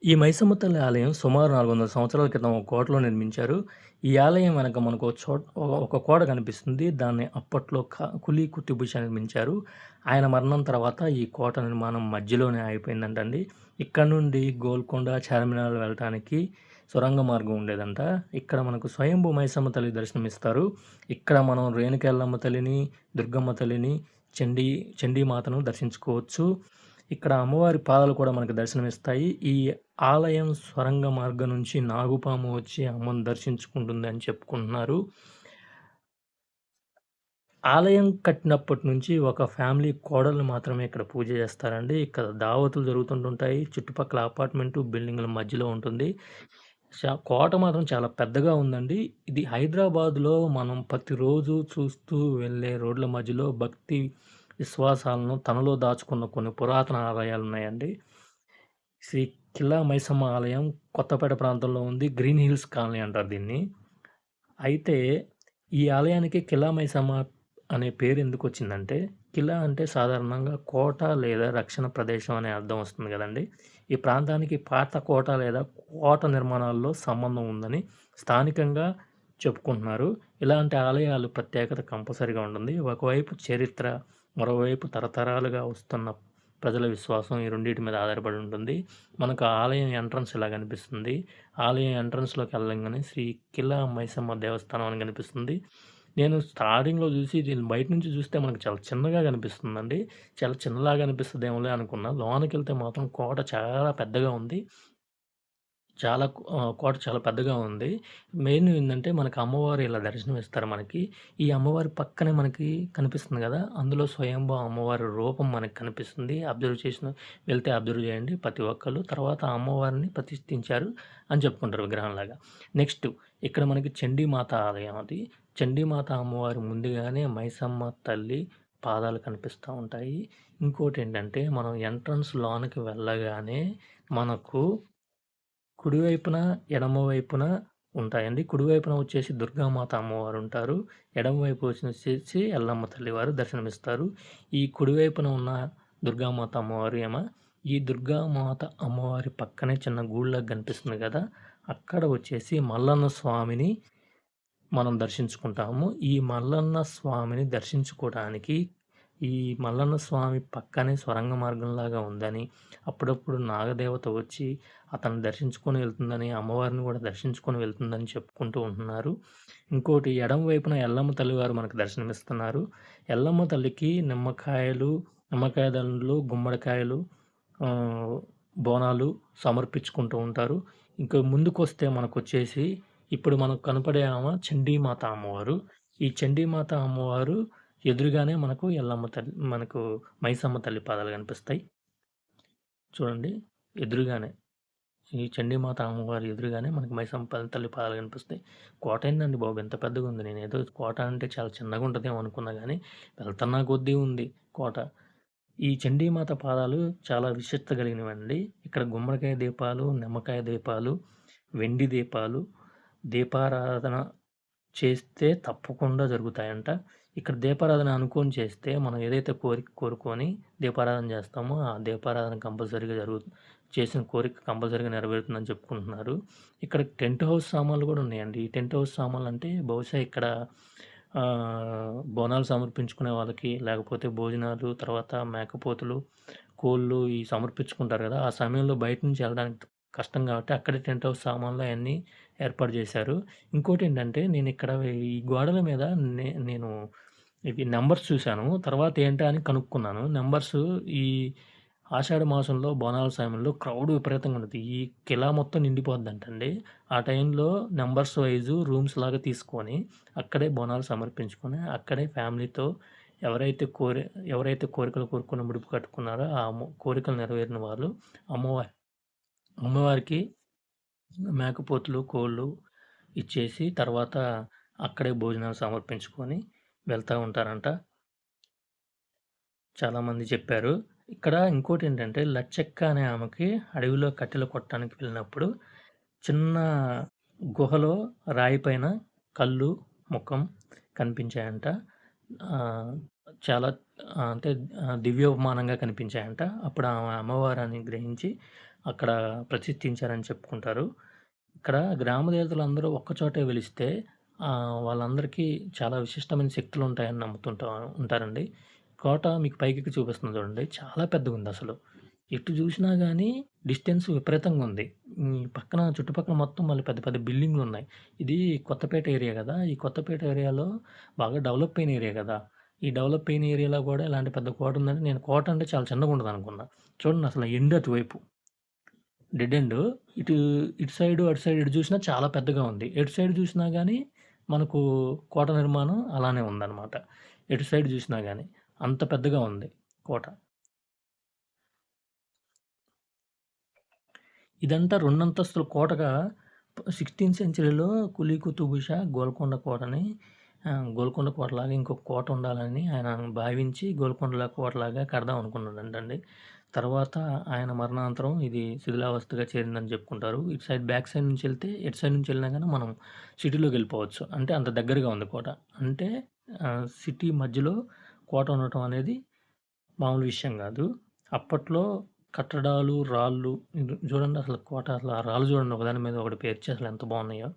ఈ మైసమ్మ తల్లి ఆలయం సుమారు 400 సంవత్సరాల క్రితం ఒక కోటలో నిర్మించారు. ఈ ఆలయం వెనక మనకు ఒక కోట కనిపిస్తుంది. దాన్ని అప్పట్లో కులీ కుతుబ్ షా నిర్మించారు. ఆయన మరణం తర్వాత ఈ కోట నిర్మాణం మధ్యలోనే ఆగిపోయిందంటండి. ఇక్కడ నుండి గోల్కొండ, చార్మినార్ వెళ్ళటానికి సొరంగ మార్గం ఉండేదంట. ఇక్కడ మనకు స్వయంభూ మైసమ్మ తల్లి దర్శనమిస్తారు. ఇక్కడ మనం రేణుకెళ్ళమ్మ తల్లిని, దుర్గమ్మ తల్లిని, చండీమాతను దర్శించుకోవచ్చు. ఇక్కడ అమ్మవారి పాదాలు కూడా మనకు దర్శనమిస్తాయి. ఈ ఆలయం సొరంగ మార్గం నుంచి నాగుపాము వచ్చి అమ్మను దర్శించుకుంటుంది అని చెప్పుకుంటున్నారు. ఆలయం కట్టినప్పటి నుంచి ఒక ఫ్యామిలీ కోడళ్ళు మాత్రమే ఇక్కడ పూజ చేస్తారండి. ఇక్కడ దావతులు జరుగుతుంటుంటాయి. చుట్టుపక్కల అపార్ట్మెంటు, బిల్డింగుల మధ్యలో ఉంటుంది. కోట మాత్రం చాలా పెద్దగా ఉందండి. ఇది హైదరాబాద్‌లో మనం ప్రతిరోజు చూస్తూ వెళ్ళే రోడ్ల మధ్యలో భక్తి విశ్వాసాలను తనలో దాచుకున్న కొన్ని పురాతన ఆలయాలున్నాయండి. శ్రీ కిల్లా మైసమ్మ ఆలయం కొత్తపేట ప్రాంతంలో ఉంది. గ్రీన్ హిల్స్ కాలనీ అంటారు దీన్ని. అయితే ఈ ఆలయానికి కిల్లా మైసమ్మ అనే పేరు ఎందుకొచ్చిందంటే, కిల్లా అంటే సాధారణంగా కోట లేదా రక్షణ ప్రదేశం అనే అర్థం వస్తుంది గదండీ! ఈ ప్రాంతానికి పాత కోట లేదా కోట నిర్మాణాల్లో సంబంధం ఉందని స్థానికంగా చెప్పుకుంటున్నారు. ఇలాంటి ఆలయాలు ప్రత్యేకత కంపల్సరీగా ఉంటుంది. ఒకవైపు చరిత్ర, మరోవైపు తరతరాలుగా వస్తున్న ప్రజల విశ్వాసం ఈ రెండిటి మీద ఆధారపడి ఉంటుంది. మనకు ఆ ఆలయం ఎంట్రన్స్ ఇలా కనిపిస్తుంది. ఆలయం ఎంట్రన్స్‌లోకి వెళ్ళంగానే శ్రీ కిల్లా మైసమ్మ దేవస్థానం అని కనిపిస్తుంది. నేను స్టార్టింగ్‌లో చూసి దీన్ని బయట నుంచి చూస్తే మనకు చాలా చిన్నగా కనిపిస్తుందండి. చాలా చిన్నలాగా అనిపిస్తదేమోలే అనుకున్నా. లోనకెళ్తే మాత్రం కోట చాలా పెద్దగా ఉంది. కోట చాలా పెద్దగా ఉంది. మెయిన్ ఏందంటే మనకు అమ్మవారు ఇలా దర్శనమిస్తారు మనకి. ఈ అమ్మవారి పక్కనే మనకి కనిపిస్తుంది గదా! అందులో స్వయంభూ అమ్మవారి రూపం మనకు కనిపిస్తుంది. వెళ్తే అబ్జర్వ్ చేయండి ప్రతి ఒక్కళ్ళు. తర్వాత ఆ అమ్మవారిని ప్రతిష్ఠించారు అని చెప్పుకుంటారు విగ్రహంలాగా. నెక్స్ట్ ఇక్కడ మనకి చండీమాత ఆలయం అది. చండీమాత అమ్మవారి ముందుగానే మైసమ్మ తల్లి పాదాలు కనిపిస్తా ఉంటాయి. ఇంకోటేంటంటే మనం ఎంట్రన్స్ లోనకి వెళ్ళగానే మనకు కుడివైపున, ఎడమ వైపున ఉంటాయండి. కుడివైపున వచ్చేసి దుర్గామాత అమ్మవారుంటారు. ఎడమవైపు వచ్చేసి ఎల్లమ్మ తల్లివారు దర్శనమిస్తారు. ఈ కుడివైపున ఉన్న దుర్గామాత అమ్మవారు ఈ దుర్గామాత అమ్మవారి పక్కనే చిన్న గూడులాగా కనిపిస్తుంది గదా! అక్కడ వచ్చేసి మల్లన్న స్వామిని మనం దర్శించుకుంటాము. ఈ మల్లన్న స్వామిని దర్శించుకోవడానికి ఈ మల్లన్న స్వామి పక్కనే సొరంగ మార్గంలాగా ఉందని, అప్పుడప్పుడు నాగదేవత వచ్చి అతన్ని దర్శించుకొని వెళ్తుందని, అమ్మవారిని కూడా దర్శించుకొని వెళ్తుందని చెప్పుకుంటూ ఉంటున్నారు. ఇంకోటి ఎడమ వైపున ఎల్లమ్మ తల్లివారు మనకు దర్శనమిస్తున్నారు. ఎల్లమ్మ తల్లికి నిమ్మకాయ దండలు, గుమ్మడికాయలు, బోనాలు సమర్పించుకుంటూ ఉంటారు. ఇంకా ముందుకొస్తే మనకొచ్చేసి ఇప్పుడు మనకు కనపడే ఆమె చండీమాత అమ్మవారు. ఈ చండీమాత అమ్మవారు ఎదురుగానే మనకు మనకు మైసమ్మ తల్లి పాదాలు కనిపిస్తాయి. చూడండి ఎదురుగానే. ఈ చండీమాత అమ్మవారి ఎదురుగానే మనకు మైసమ్మ తల్లి పాదాలు కనిపిస్తాయి. కోట ఏందండి బాబు! ఇంత పెద్దగుంది. నేనేదో కోట అంటే చాలా చిన్నగుంటదేమో అనుకున్నా గానీ, వెళ్తున్నా కొద్దీ ఉంది కోట. ఈ చండీమాత పాదాలు చాలా విశిష్టత కలిగినవండి. ఇక్కడ గుమ్మడికాయ దీపాలు, నిమ్మకాయ దీపాలు, వెండి దీపాలు, దీపారాధన చేస్తే తప్పకుండా జరుగుతాయంట. ఇక్కడ దీపారాధన అనుకోని చేస్తే మనం ఏదైతే కోరిక కోరుకొని దీపారాధన చేస్తామో, ఆ దీపారాధన కంపల్సరీగా చేసిన కోరిక కంపల్సరీగా నెరవేరుతుందని చెప్పుకుంటున్నారు. ఇక్కడ టెంట్ హౌస్ సామాన్లు కూడా ఉన్నాయండి. ఈ టెంట్ హౌస్ సామాన్లంటే బహుశా ఇక్కడ బోనాలు సమర్పించుకునే వాళ్ళకి, లేకపోతే భోజనాలు, తర్వాత మేకపోతులు, కోళ్ళు సమర్పించుకుంటారు కదా! ఆ సమయంలో బయట నుంచి వెళ్ళడానికి కష్టం కాబట్టి అక్కడే టెంట్ హౌస్ సామాన్లు అయన్నీ ఏర్పాటు చేశారు. ఇంకోటేంటంటే నేనిక్కడ ఈ గోడల మీద నేను ఇవి నంబర్స్ చూసాను. తర్వాత ఏంటా అని కనుక్కున్నాను. నంబర్సు ఈ ఆషాఢ మాసంలో బోనాల సమయంలో క్రౌడ్ విపరీతంగా ఉంటది. ఈ కిలా మొత్తం నిండిపోద్దంటండి. ఆ టైంలో నంబర్స్ వైసు రూమ్స్‌లాగా తీసుకొని, అక్కడే బోనాలు సమర్పించుకొని, అక్కడే ఫ్యామిలీతో ఎవరైతే కోరి ఎవరైతే కోరికలు కోరుకొని ముడుపు కట్టుకున్నారో, ఆ కోరికలు నెరవేరిన వాళ్ళు అమ్మవారి అమ్మవారికి మేకపోతులు, కోళ్ళు ఇచ్చేసి తర్వాత అక్కడే భోజనాలు సమర్పించుకొని వెళ్తా ఉంటారంట. చాలామంది చెప్పారు. ఇక్కడ ఇంకోటేంటంటే లచ్చక్క అనే ఆమెకి అడవిలో కట్టెలు కొట్టడానికి వెళ్ళినప్పుడు చిన్న గుహలో రాయి పైన కళ్ళు, ముఖం కనిపించాయంట. ఆహ్, చాలా అంటే దివ్యోపమానంగా కనిపించాయంట. అప్పుడు ఆమె అమ్మవారని గ్రహించి అక్కడ ప్రతిష్ఠించారని చెప్పుకుంటారు. ఇక్కడ గ్రామ దేవతలందరూ ఒక్కచోటే వెలిస్తే వాళ్ళందరికీ చాలా విశిష్టమైన శక్తులుంటాయని ఉంటారండి. కోట మీకు పైకెక్కి చూపిస్తున్నా చూడండి. చాలా పెద్దగుందసలు. ఎటు జూసినా గానీ డిస్టెన్స్ విపరీతంగుంది. పక్కన చుట్టుపక్కల మొత్తం మళ్ళీ పెద్ద పెద్ద బిల్డింగులున్నాయి. ఇది కొత్తపేట ఏరియా గదా! ఈ కొత్తపేట ఏరియాలో బాగా డెవలప్ అయిన ఏరియా గదా! ఈ డెవలప్ అయిన ఏరియాలో గూడా ఇలాంటి పెద్ద కోటుందని నేను కోట అంటే చాలా చిన్నగుంటదనుకున్నా. చూడండి అసలు ఎండ్ అటువైపు. Dead end. ఇటు ఇటు సైడు, అటు సైడ్ ఎటు జూసినా చాలా పెద్దగా ఉంది. ఎటు సైడ్ జూసినా గానీ మనకు కోట నిర్మాణం అలానే ఉందనమాట. ఎటు సైడ్ జూసినా గానీ. అంత పెద్దగా ఉంది కోట. ఇదంతా 2 అంతస్తుల కోటగా 16థ్ సెంచరీలో కులీ కుతుబ్ షా గోల్కొండ కోటని గోల్కొండ కోటలాగా ఇంకొక కోట ఉండాలని ఆయన భావించి గోల్కొండ కోటలాగా కడదాం అనుకున్నాడంటండి. తర్వాత ఆయన మరణానంతరం ఇది శిథిలావస్థగా చేరిందని చెప్పుకుంటారు. ఇటు సైడ్ బ్యాక్ సైడ్ నుంచి ఎళ్తే, ఎటు సైడ్ నుంచి ఎళ్ళినా గాని మనం సిటీలోకెళ్ళిపోవచ్చు. అంటే అంత దగ్గరగా ఉంది కోట. అంటే సిటీ మధ్యలో కోట ఉండటం అనేది మామూలు విషయం గాదు. అప్పట్లో కట్టడాలు, రాళ్ళు ఇది చూడండి అసలు కోట అసలు ఆ రాళ్ళు చూడండి ఒకదాని మీద ఒకటి పేర్చి అసలు ఎంత బాగున్నాయో.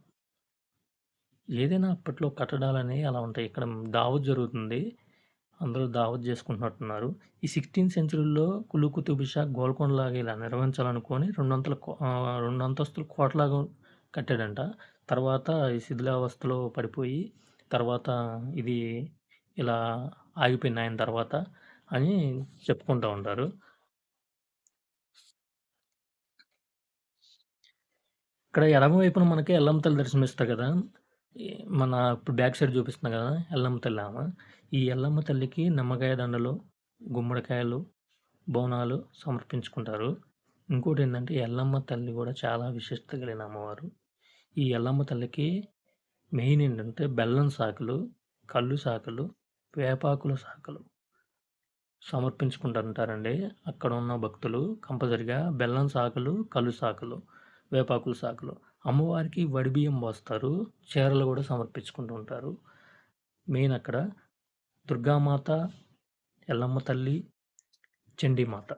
ఏదైనా అప్పట్లో కట్టడాలనేవి అలా ఉంటాయి. ఇక్కడ దావత్ జరుగుతుంది. అందరూ దావత్ చేసుకుంటున్నట్టున్నారు. ఈ 16థ్ సెంచరీలో కులీ కుతుబ్ షా గోల్కొండలాగా ఇలా నిర్మించాలనుకోని 2 అంతస్తుల కోటలాగా కట్టాడంట. తర్వాత ఈ శిథిలావస్థలో పడిపోయి, తర్వాత ఇది ఇలా ఆగిపోయింది ఆయన తర్వాత అని చెప్పుకుంటా ఉంటారు. ఇక్కడ ఎడమ వైపున మనకి ఎల్లమ్మ తల్లి దర్శనమిస్తారు కదా! ఈ మన ఇప్పుడు బ్యాక్ సైడ్ చూపిస్తున్నా కదా! ఎల్లమ్మ తల్లి ఆమె. ఈ ఎల్లమ్మ తల్లికి నిమ్మకాయ దండలు, గుమ్మడికాయలు, బోనాలు సమర్పించుకుంటారు. ఇంకోటేందంటే ఎల్లమ్మ తల్లి కూడా చాలా విశిష్టత కలిగిన అమ్మవారు. ఈ ఎల్లమ్మ తల్లికి మెయిన్ ఏంటంటే బెల్లం సాకులు, కల్లు సాకులు, వేపాకుల సాకులు సమర్పించుకుంటుంటారండి. అక్కడున్న భక్తులు కంపల్సరీగా బెల్లం సాకులు, కల్లు సాకులు, వేపాకుల సాకులు. అమ్మవారికి వడిబియ్యం పోస్తారు. చీరలు గూడా సమర్పించుకుంటూ ఉంటారు. మెయిన్ అక్కడ దుర్గామాత, ఎల్లమ్మ తల్లి, చండీమాత.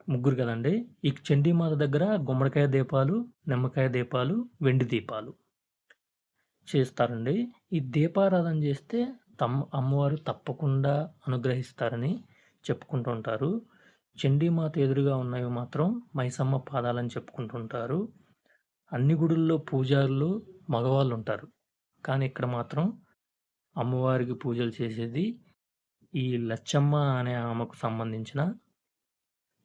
ముగ్గురు కదండీ! ఈ చండీమాత దగ్గర గుమ్మడికాయ దీపాలు, నిమ్మకాయ దీపాలు, వెండి దీపాలు చేస్తారండి. ఈ దీపారాధన చేస్తే అమ్మవారు తప్పకుండా అనుగ్రహిస్తారని చెప్పుకుంటూ ఉంటారు. చండీమాత ఎదురుగా ఉన్నవి మాత్రం మైసమ్మ పాదాలని చెప్పుకుంటుంటారు. అన్ని గుడుల్లో పూజారులు మగవాళ్ళుంటారు. కానీ ఇక్కడ మాత్రం అమ్మవారికి పూజలు చేసేది ఈ లచ్చమ్మ అనే ఆమెకు సంబంధించిన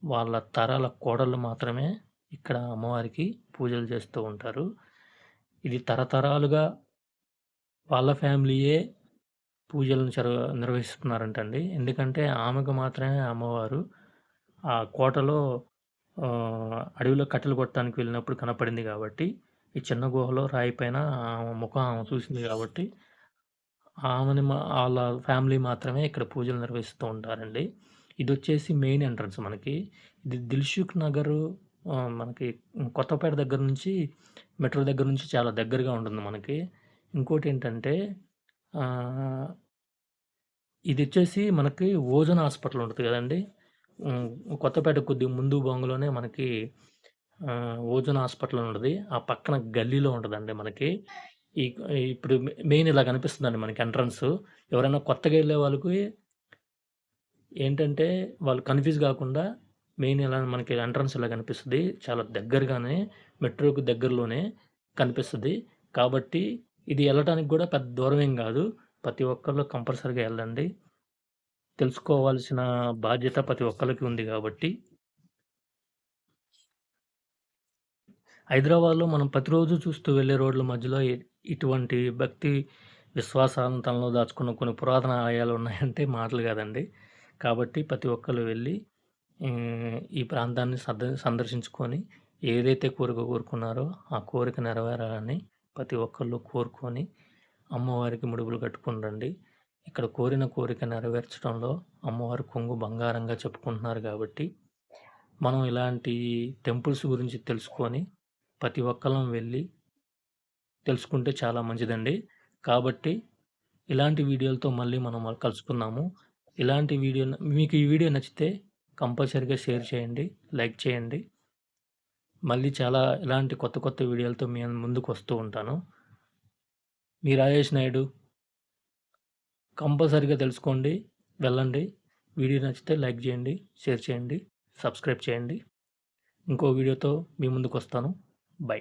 వాళ్ళ తరాల కోడళ్ళు మాత్రమే ఇక్కడ అమ్మవారికి పూజలు చేస్తూ ఉంటారు. ఇది తరతరాలుగా వాళ్ళ ఫ్యామిలీయే పూజలను నిర్వహిస్తున్నారంటండి. ఎందుకంటే ఆమెకు మాత్రమే అమ్మవారు ఆ కోటలో అడవిలో కట్టెలు కొట్టడానికి వెళ్ళినప్పుడు కనపడింది కాబట్టి, ఈ చిన్న గుహలో రాయి పైన ఆమె ముఖం ఆమె చూసింది కాబట్టి, ఆళ్ళ ఫ్యామిలీ మాత్రమే ఇక్కడ పూజలు నిర్వహిస్తూ ఉంటారండి. ఇదొచ్చేసి మెయిన్ ఎంట్రన్స్ మనకి. ఇది దిల్‌సుఖ్ నగరు మనకి కొత్తపేట దగ్గర నుంచి మెట్రో దగ్గర నుంచి చాలా దగ్గరగా ఉంటుంది మనకి. ఇంకోటేంటంటే ఆహ్, ఇదొచ్చేసి మనకి ఓజోన్ హాస్పిటల్ ఉంటది గదండీ! కొత్తపేట కొద్దిగా ముందు బొంగులోనే మనకి ఓజోన్ హాస్పిటల్ అని ఉంటది. ఆ పక్కన గల్లీలో ఉంటదండి మనకి. ఈ ఇప్పుడు మెయిన్ ఇలా కనిపిస్తుందండి మనకి ఎంట్రన్స్. ఎవరైనా కొత్తగా ఎళ్ళే వాళ్ళకి ఏంటంటే, వాళ్ళు కన్‌ఫ్యూజ్ గాకుండా మెయిన్ ఇలా మనకి ఎంట్రన్స్ ఇలా కనిపిస్తది. చాలా దగ్గరగానే మెట్రోకి దగ్గరలోనే కనిపిస్తది. కాబట్టి ఇది ఎళ్ళటానికి గూడా పెద్ద దూరమేం గాదు. ప్రతి ఒక్కళ్ళు కంపల్సరీగా ఎళ్ళండి. తెలుసుకోవాల్సిన బాధ్యత ప్రతి ఒక్కళ్ళకి ఉంది గాబట్టి హైదరాబాద్‌లో మనం ప్రతిరోజు చూస్తూ వెళ్ళే రోడ్ల మధ్యలో ఇటువంటి భక్తి విశ్వాసాలను తనలో దాచుకున్న కొన్ని పురాతన ఆలయాలు ఉన్నాయంటే మాటలు కాదండి. కాబట్టి ప్రతి ఒక్కళ్ళు వెళ్ళి ఈ ప్రాంతాన్ని సందర్శించుకొని ఏదైతే కోరిక కోరుకున్నారో ఆ కోరిక నెరవేరాలని ప్రతి ఒక్కళ్ళు కోరుకొని అమ్మవారికి ముడుపులు కట్టుకొని రండి. ఇక్కడ కోరిన కోరిక నెరవేర్చడంలో అమ్మవారు కొంగు బంగారంగా చెప్పుకుంటున్నారు కాబట్టి మనం ఇలాంటి టెంపుల్స్ గురించి తెలుసుకొని ప్రతి ఒక్కళ్ళం వెళ్ళి తెలుసుకుంటే చాలా మంచిదండి. కాబట్టి ఇలాంటి వీడియోలతో మళ్ళీ మనం కలుసుకుందాము. ఇలాంటి వీడియో మీకు ఈ వీడియో నచ్చితే కంపల్సరీగా షేర్ చేయండి, లైక్ చేయండి. మళ్ళీ చాలా ఇలాంటి కొత్త కొత్త వీడియోలతో మీ ముందుకు వస్తూ ఉంటాను. మీ రాజేష్ నాయుడు. కంపల్సరీగా తెలుసుకోండి, వెళ్ళండి. వీడియో నచ్చితే లైక్ చేయండి, షేర్ చేయండి, సబ్స్క్రైబ్ చేయండి. ఇంకో వీడియోతో మీ ముందుకు వస్తాను. బై.